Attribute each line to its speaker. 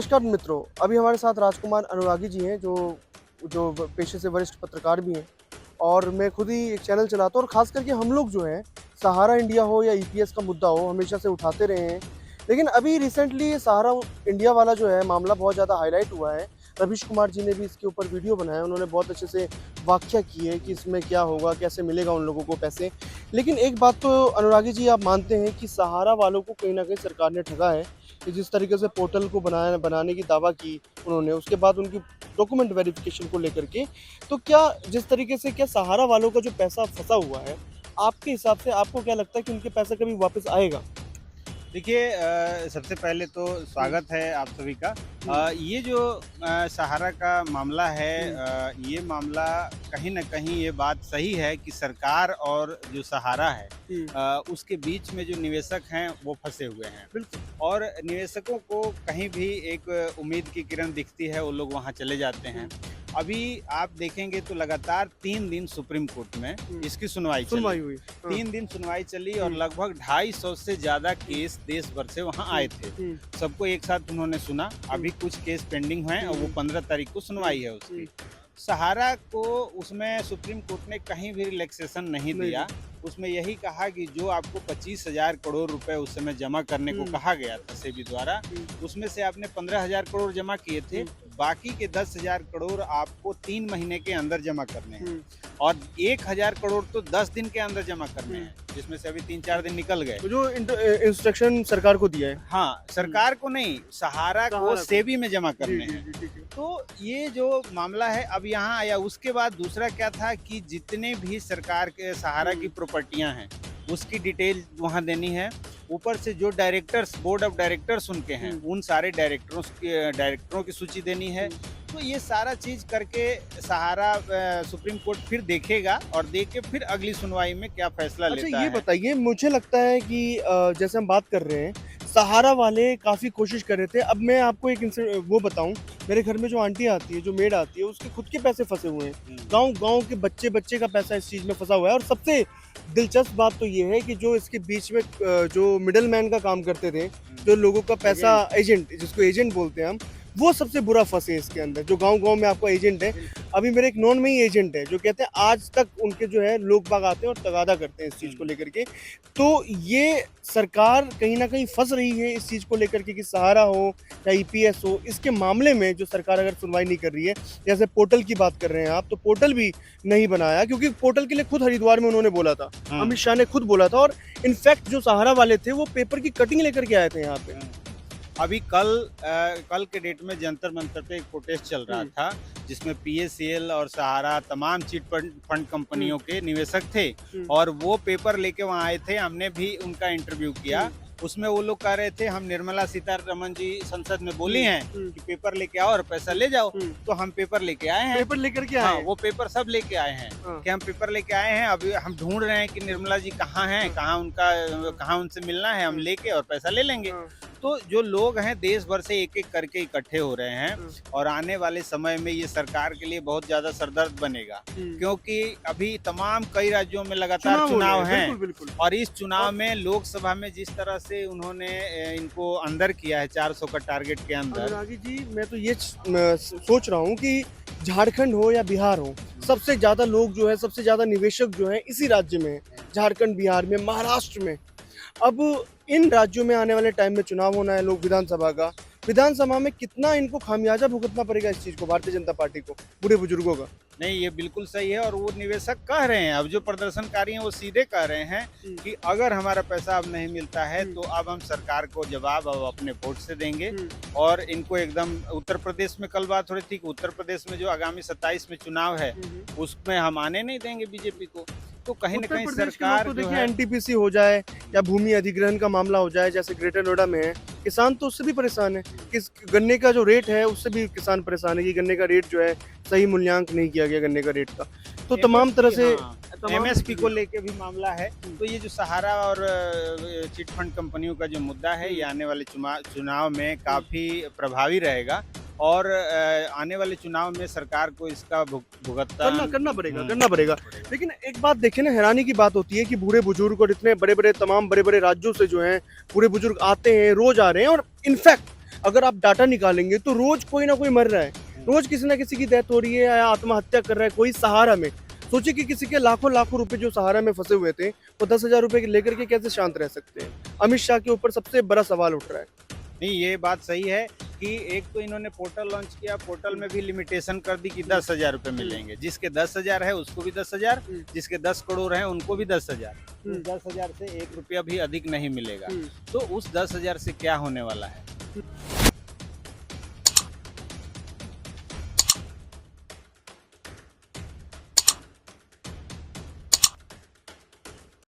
Speaker 1: नमस्कार मित्रों, अभी हमारे साथ राजकुमार अनुरागी जी हैं जो जो पेशे से वरिष्ठ पत्रकार भी हैं और मैं खुद ही एक चैनल चलाता हूँ और ख़ास करके हम लोग जो हैं, सहारा इंडिया हो या ईपीएस का मुद्दा हो, हमेशा से उठाते रहे हैं। लेकिन अभी रिसेंटली ये सहारा इंडिया वाला जो है मामला बहुत ज़्यादा हाइलाइट हुआ है। रवीश कुमार जी ने भी इसके ऊपर वीडियो बनाया, उन्होंने बहुत अच्छे से व्याख्या की है कि इसमें क्या होगा, कैसे मिलेगा उन लोगों को पैसे। लेकिन एक बात तो अनुरागी जी आप मानते हैं कि सहारा वालों को कहीं न कहीं सरकार ने ठगा है, कि जिस तरीके से पोर्टल को बनाने की दावा की उन्होंने, उसके बाद उनकी डॉक्यूमेंट वेरिफिकेशन को लेकर के, तो क्या जिस तरीके से क्या सहारा वालों का जो पैसा फँसा हुआ है, आपके हिसाब से आपको क्या लगता है कि उनके पैसा कभी वापस आएगा?
Speaker 2: देखिए सबसे पहले तो
Speaker 1: हुँ,
Speaker 2: स्वागत है आप सभी का।
Speaker 1: हुँ,
Speaker 2: ये जो सहारा का मामला है,
Speaker 1: हुँ,
Speaker 2: ये मामला कहीं न कहीं ये बात सही है कि सरकार और जो सहारा है
Speaker 1: हुँ,
Speaker 2: उसके बीच में जो निवेशक हैं वो फँसे हुए हैं।
Speaker 1: बिल्कुल।
Speaker 2: और निवेशकों को कहीं भी एक उम्मीद की किरण दिखती है, वो लोग वहाँ चले जाते
Speaker 1: हुँ,
Speaker 2: हैं। अभी आप देखेंगे तो लगातार 3 दिन सुप्रीम कोर्ट में
Speaker 1: हुँ,
Speaker 2: इसकी सुनवाई चली।
Speaker 1: सुनवाई हुई। हाँ,
Speaker 2: 3 दिन सुनवाई चली और
Speaker 1: हुँ,
Speaker 2: लगभग 250 से ज़्यादा
Speaker 1: हुँ,
Speaker 2: केस देश भर से वहाँ
Speaker 1: हुँ,
Speaker 2: आए थे।
Speaker 1: हुँ,
Speaker 2: सबको एक साथ उन्होंने सुना।
Speaker 1: हुँ,
Speaker 2: अभी कुछ केस पेंडिंग हैं और वो
Speaker 1: हुँ,
Speaker 2: 15 तारीख को
Speaker 1: हुँ,
Speaker 2: सुनवाई है
Speaker 1: हुँ,
Speaker 2: उसकी। सहारा को उसमें सुप्रीम कोर्ट ने कहीं भी रिलैक्सेशन नहीं
Speaker 1: नहीं दी।
Speaker 2: दिया। उसमें यही कहा कि जो आपको 25,000 करोड़ रुपए उस समय जमा करने को
Speaker 1: हुँ,
Speaker 2: कहा गया था सेबी द्वारा,
Speaker 1: हुँ,
Speaker 2: उसमें से आपने 15,000 करोड़ जमा किए थे।
Speaker 1: हुँ,
Speaker 2: बाकी के 10,000 करोड़ आपको 3 महीने के अंदर जमा करने हैं
Speaker 1: हुँ,
Speaker 2: और 1,000 करोड़ तो 10 दिन के अंदर जमा करने
Speaker 1: हुँ।
Speaker 2: हैं, जिसमें से अभी 3-4 दिन निकल गए।
Speaker 1: तो जो इंस्ट्रक्शन सरकार को दिया है।
Speaker 2: हाँ,
Speaker 1: हुँ,
Speaker 2: सरकार को नहीं, सहारा को
Speaker 1: सहारा को।
Speaker 2: सेबी में जमा
Speaker 1: जी,
Speaker 2: करने
Speaker 1: जी,
Speaker 2: हैं।
Speaker 1: जी, ठीक है।
Speaker 2: तो ये जो मामला है अब यहाँ आया, उसके बाद दूसरा क्या था कि जितने भी सरकार के सहारा की
Speaker 1: हुँ,
Speaker 2: प्रॉपर्टियाँ हैं, उसकी डिटेल वहाँ देनी है। ऊपर से जो डायरेक्टर्स, बोर्ड ऑफ डायरेक्टर्स उनके हैं,
Speaker 1: हुँ,
Speaker 2: उन सारे डायरेक्टरों की सूची देनी है।
Speaker 1: हुँ।
Speaker 2: तो ये सारा चीज़ करके सहारा सुप्रीम कोर्ट फिर देखेगा और देख के फिर अगली सुनवाई में क्या फैसला
Speaker 1: अच्छा
Speaker 2: लेता
Speaker 1: ये
Speaker 2: है।
Speaker 1: बताइए मुझे लगता है कि जैसे हम बात कर रहे हैं, सहारा वाले काफ़ी कोशिश कर रहे थे। अब मैं आपको एक वो बताऊँ, मेरे घर में जो आंटी आती है, जो मेड आती है, उसके खुद के पैसे फँसे हुए हैं।
Speaker 2: हुँ,
Speaker 1: गाँव-गाँव के बच्चे-बच्चे का पैसा इस चीज़ में फँसा हुआ है और सबसे दिलचस्प बात तो ये है कि जो इसके बीच में जो मिडलमैन का काम करते थे,
Speaker 2: हुँ।
Speaker 1: जो लोगों का पैसा
Speaker 2: एजेंट।
Speaker 1: एजेंट जिसको एजेंट बोलते हैं हम, वो सबसे बुरा फँसे इसके अंदर। जो गाँव-गाँव में आपका एजेंट है,
Speaker 2: बिल्कुल।
Speaker 1: अभी मेरे एक नॉन में ही एजेंट है, जो कहते हैं आज तक उनके जो है लोग बाग आते हैं और तगादा करते हैं इस चीज़ को
Speaker 2: हुँ।
Speaker 1: लेकर के। तो ये सरकार कहीं न कहीं फँस रही है इस चीज़ को लेकर के कि सहारा हो या ईपीएस हो, इसके मामले में जो सरकार अगर सुनवाई नहीं कर रही है, जैसे पोर्टल की बात कर रहे हैं आप, तो पोर्टल भी नहीं बनाया क्योंकि पोर्टल के लिए खुद हरिद्वार में उन्होंने बोला था।
Speaker 2: हुँ,
Speaker 1: अमित शाह ने खुद बोला था और इनफैक्ट जो सहारा वाले थे, वो पेपर की कटिंग लेकर के आए थे यहाँ पे।
Speaker 2: हुँ। अभी कल के डेट में जंतर मंतर पे एक प्रोटेस्ट चल रहा
Speaker 1: हुँ,
Speaker 2: था, जिसमें पीएसीएल और सहारा तमाम चिट फंड फंड
Speaker 1: हुँ,
Speaker 2: कंपनियों के निवेशक थे
Speaker 1: हुँ,
Speaker 2: और वो पेपर लेके वहाँ आए थे। हमने भी उनका इंटरव्यू
Speaker 1: हुँ,
Speaker 2: किया। उसमें वो लोग कह रहे थे हम निर्मला सीतारमण जी संसद में बोली
Speaker 1: हुँ,
Speaker 2: हैं
Speaker 1: हुँ,
Speaker 2: कि पेपर लेके आओ और पैसा ले जाओ।
Speaker 1: हुँ।
Speaker 2: तो हम पेपर लेके आए हैं।
Speaker 1: पेपर लेकर के आए
Speaker 2: हाँ,
Speaker 1: हैं।
Speaker 2: वो पेपर सब लेके आए हैं
Speaker 1: हाँ,
Speaker 2: कि हम पेपर लेके आए हैं। अभी हम ढूँढ रहे हैं कि निर्मला जी कहाँ हैं,
Speaker 1: हाँ, हाँ,
Speaker 2: कहाँ उनसे मिलना है, हम
Speaker 1: हाँ,
Speaker 2: लेके और पैसा ले लेंगे।
Speaker 1: हाँ,
Speaker 2: तो जो लोग हैं देश भर से एक-एक करके इकट्ठे हो रहे हैं
Speaker 1: हाँ,
Speaker 2: और आने वाले समय में ये सरकार के लिए बहुत ज़्यादा सरदर्द बनेगा।
Speaker 1: हुँ।
Speaker 2: क्योंकि अभी तमाम कई राज्यों में लगातार
Speaker 1: चुनाव हो रहे
Speaker 2: चुनाव
Speaker 1: हैं, बिल्कुल,
Speaker 2: हैं
Speaker 1: बिल्कुल।
Speaker 2: और इस चुनाव
Speaker 1: और
Speaker 2: में लोकसभा में जिस तरह से उन्होंने इनको अंदर किया है 400 का टारगेट के अंदर।
Speaker 1: अनुरागी जी, मैं तो ये सोच रहा हूँ कि झारखंड हो या बिहार हो, सबसे ज़्यादा लोग जो है, सबसे ज़्यादा निवेशक जो हैं, इसी राज्य में हैं। झारखंड, बिहार में, महाराष्ट्र में। अब इन राज्यों में आने वाले टाइम में चुनाव होना है लोग विधानसभा का। विधानसभा में कितना इनको खामियाजा भुगतना पड़ेगा इस चीज़ को, भारतीय जनता पार्टी को, बूढ़े बुजुर्गों का?
Speaker 2: नहीं, ये बिल्कुल सही है और वो निवेशक कह रहे हैं, अब जो प्रदर्शनकारी हैं वो सीधे कह रहे हैं
Speaker 1: हुँ,
Speaker 2: कि अगर हमारा पैसा अब नहीं मिलता है
Speaker 1: हुँ,
Speaker 2: तो अब हम सरकार को जवाब अब अपने वोट से देंगे
Speaker 1: हुँ,
Speaker 2: और इनको एकदम उत्तर प्रदेश में कल बात हो रही थी कि उत्तर प्रदेश में जो आगामी 27 में चुनाव है,
Speaker 1: हुँ, हुँ।
Speaker 2: उसमें हम आने नहीं देंगे बीजेपी को। तो कहीं न
Speaker 1: उत्तर
Speaker 2: कहीं
Speaker 1: प्रदेश के लोग
Speaker 2: सरकार
Speaker 1: तो
Speaker 2: जो
Speaker 1: देखिए
Speaker 2: है।
Speaker 1: एनटीपीसी हो जाए या भूमि अधिग्रहण का मामला हो जाए जैसे ग्रेटर नोएडा में है, किसान तो उससे भी परेशान है। किस गन्ने का जो रेट है उससे भी किसान परेशान है कि गन्ने का रेट जो है सही मूल्यांक नहीं किया गया गन्ने का रेट का। तो तमाम तरह
Speaker 2: एमएसपी,
Speaker 1: से
Speaker 2: हाँ,
Speaker 1: तमाम
Speaker 2: एमएसपी को लेके भी मामला है।
Speaker 1: हुँ,
Speaker 2: तो ये जो सहारा और चिट फंड कंपनियों का जो मुद्दा है, ये
Speaker 1: हुँ,
Speaker 2: आने वाले चुनाव में
Speaker 1: हुँ।
Speaker 2: काफ़ी प्रभावी रहेगा और आने वाले चुनाव में सरकार को इसका
Speaker 1: करना
Speaker 2: भुगतान
Speaker 1: करना पड़ेगा।
Speaker 2: करना पड़ेगा।
Speaker 1: लेकिन एक बात देखिए ना हैरानी की बात होती है कि बूढ़े-बुजुर्ग और इतने बड़े-बड़े तमाम बड़े-बड़े राज्यों से जो हैं, बूढ़े-बुजुर्ग आते हैं, रोज़ आ रहे हैं और इनफैक्ट अगर आप डाटा निकालेंगे तो रोज कोई ना कोई मर रहा है, रोज किसी ना किसी की डेथ हो रही है या आत्महत्या कर रहा है कोई सहारा में। सोचिए कि किसी के लाखों लाखों रुपए जो सहारा में फंसे हुए थे, वो 10,000 रुपए लेकर के कैसे शांत रह सकते हैं? अमित शाह के ऊपर सबसे बड़ा सवाल उठ रहा है।
Speaker 2: नहीं, ये बात सही है कि एक तो इन्होंने पोर्टल लॉन्च किया, पोर्टल में भी लिमिटेशन कर दी कि 10,000 रुपए मिलेंगे। जिसके 10,000 है उसको भी 10,000, जिसके 10 करोड़ है उनको भी 10,000। तो 10,000 से 1 रुपया भी अधिक नहीं मिलेगा। तो उस 10,000 से क्या होने वाला है?